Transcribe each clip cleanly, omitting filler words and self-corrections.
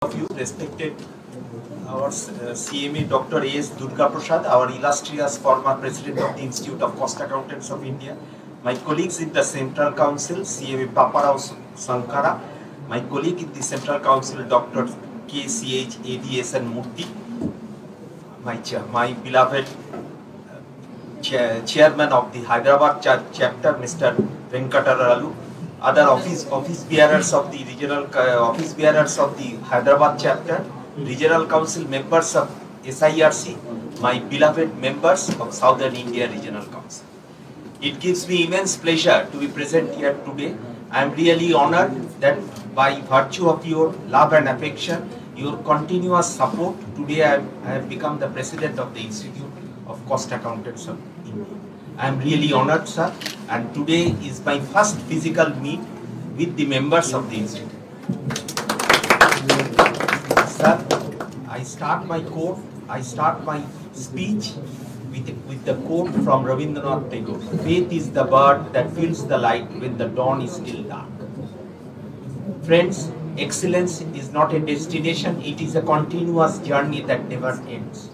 Of you, respected our CMA Dr. A.S. Durga Prasad, our illustrious former President of the Institute of Cost Accountants of India, my colleagues in the Central Council, CMA Paparao Sankara, my colleague in the Central Council, Dr. KCH ADSN Murthy, my beloved chairman of the Hyderabad chapter, Mr. Venkataralu, other office bearers of the regional office bearers of the Hyderabad chapter, regional council members of SIRC, my beloved members of Southern India Regional Council. It gives me immense pleasure to be present here today. I am really honored that by virtue of your love and affection, your continuous support, today I have become the president of the Institute of Cost Accountants of India. I am really honored, sir, and today is my first physical meet with the members of the Institute. Sir, I start my speech with the quote from Rabindranath Tagore. Faith is the bird that fills the light when the dawn is still dark. Friends, excellence is not a destination, it is a continuous journey that never ends.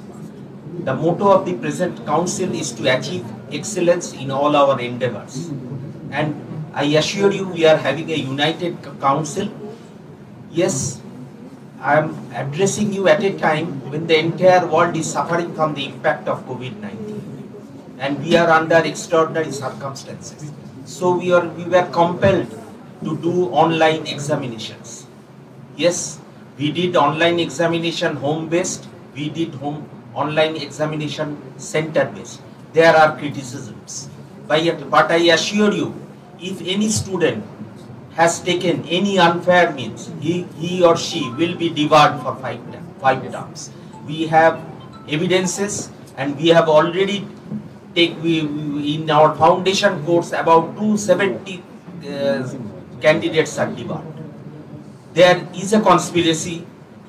The motto of the present council is to achieve excellence in all our endeavors. And I assure you, we are having a united council. Yes, I am addressing you at a time when the entire world is suffering from the impact of COVID-19. And we are under extraordinary circumstances. So we were compelled to do online examinations. Yes, we did online examination home-based, we did online examination center-based. There are criticisms. But I assure you, if any student has taken any unfair means, he or she will be debarred for five terms. We have evidences, and we have already in our foundation course about 270 candidates are debarred. There is a conspiracy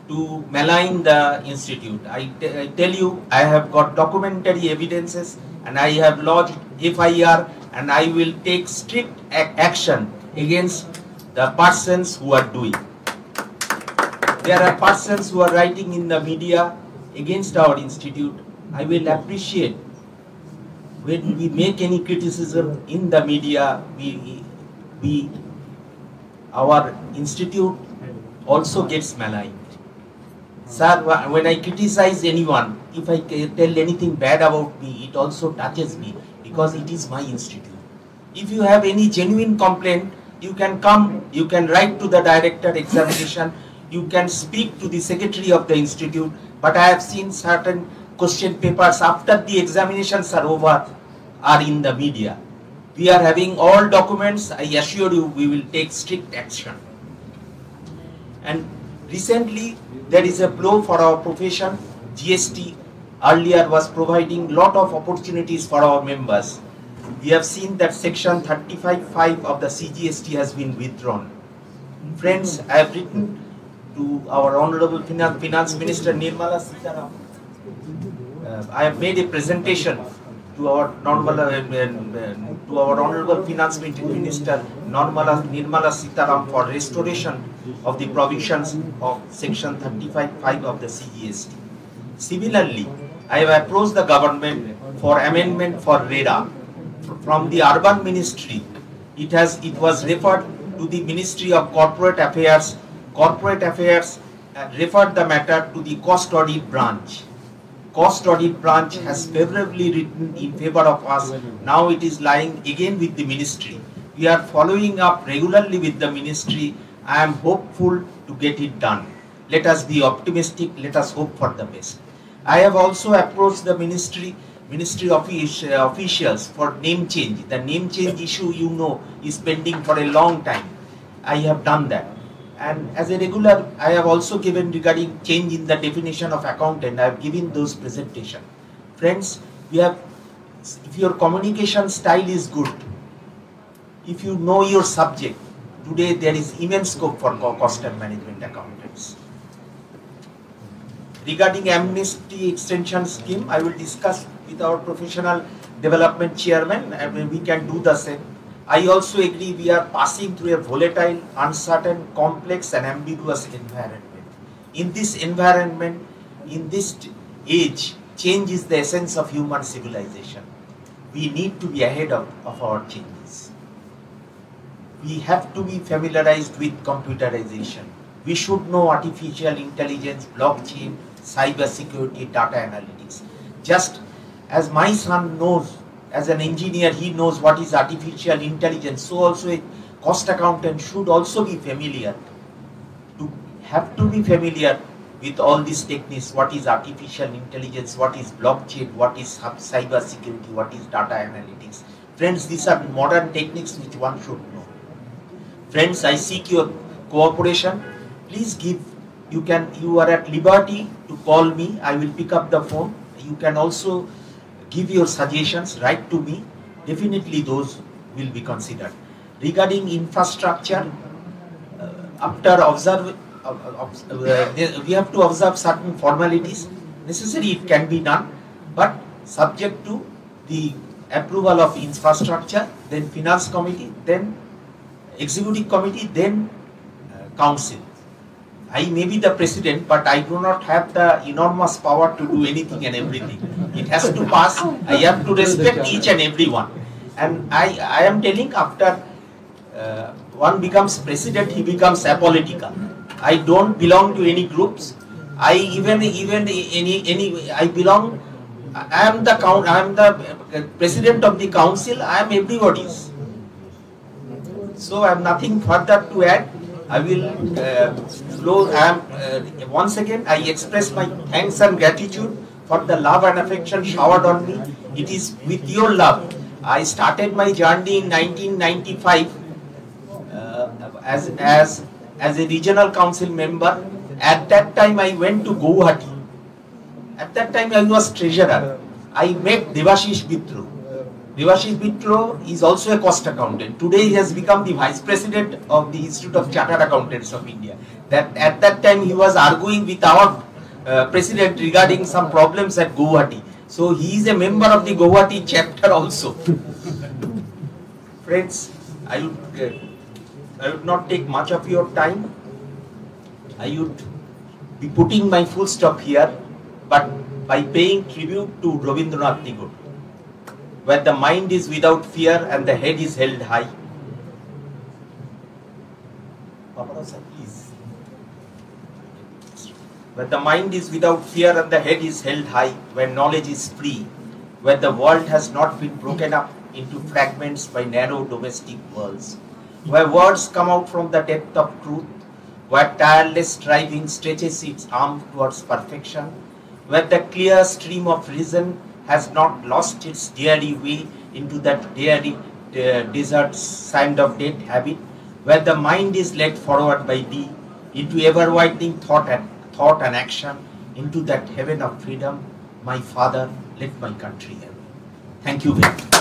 to malign the institute. I tell you, I have got documentary evidences, and I have lodged FIR, and I will take strict action against the persons who are doing. There are persons who are writing in the media against our institute. I will appreciate when we make any criticism in the media, our institute also gets maligned. Sir, when I criticize anyone, if I tell anything bad about me, it also touches me because it is my institute. If you have any genuine complaint, you can come, you can write to the director examination, you can speak to the secretary of the institute, but I have seen certain question papers after the examinations are over are in the media. We are having all documents. I assure you, we will take strict action. And recently, there is a blow for our profession. GST earlier was providing lot of opportunities for our members. We have seen that section 35(5) of the CGST has been withdrawn. Friends, I have written to our Honorable Finance Minister Nirmala Sitharaman. I have made a presentation to our Honorable Finance Minister Nirmala Sitharaman for restoration of the provisions of section 35(5) of the CGST. Similarly, I have approached the government for amendment for RERA. From the Urban Ministry, it was referred to the Ministry of Corporate Affairs. Corporate Affairs referred the matter to the Cost Audit Branch. Cost Audit Branch has favorably written in favor of us. Now it is lying again with the Ministry. We are following up regularly with the Ministry. I am hopeful to get it done. Let us be optimistic. Let us hope for the best. I have also approached the Ministry officials for name change. The name change issue, you know, is pending for a long time. I have done that. And as a regular, I have also given regarding change in the definition of accountant. I have given those presentation. Friends, if your communication style is good, if you know your subject, today there is immense scope for cost and management accountants. Regarding amnesty extension scheme, I will discuss with our professional development chairman, and we can do the same. I also agree we are passing through a volatile, uncertain, complex and ambiguous environment. In this environment, in this age, change is the essence of human civilization. We need to be ahead of our changes. We have to be familiarized with computerization. We should know artificial intelligence, blockchain, cyber security, data analytics. Just as my son knows, as an engineer, he knows what is artificial intelligence, so also a cost accountant should also be familiar. Have to be familiar with all these techniques, what is artificial intelligence, what is blockchain, what is cyber security, what is data analytics. Friends, these are modern techniques which one should know. Friends, I seek your cooperation. Please give, you are at liberty to call me. I will pick up the phone. You can also give your suggestions, write to me. Definitely those will be considered. Regarding infrastructure, we have to observe certain formalities. Necessary, it can be done, but subject to the approval of infrastructure, then finance committee, then executive committee, then council. I may be the president, but I do not have the enormous power to do anything and everything. It has to pass. I have to respect each and every one. And I am telling, after one becomes president, he becomes apolitical. I don't belong to any groups. I am the president of the council. I am everybody's. So I have nothing further to add. I will once again I express my thanks and gratitude for the love and affection showered on me. It is with your love. I started my journey in 1995 as a regional council member. At that time I went to Guwahati. At that time I was treasurer. I met Devashish Bitro. Devashish Bitro is also a cost accountant. Today he has become the vice president of the Institute of Chartered Accountants of India. At that time he was arguing with our president regarding some problems at Guwahati. So he is a member of the Guwahati chapter also. Friends, I would not take much of your time. I would be putting my full stop here, but by paying tribute to Rabindranath Tagore, where the mind is without fear and the head is held high. Please. Where the mind is without fear and the head is held high, where knowledge is free, where the world has not been broken up into fragments by narrow domestic worlds, where words come out from the depth of truth, where tireless striving stretches its arm towards perfection, where the clear stream of reason has not lost its dreary way into that dreary desert sand of dead habit, where the mind is led forward by thee into ever-widening thought and action, into that heaven of freedom. My Father, let my country have. Thank you very much.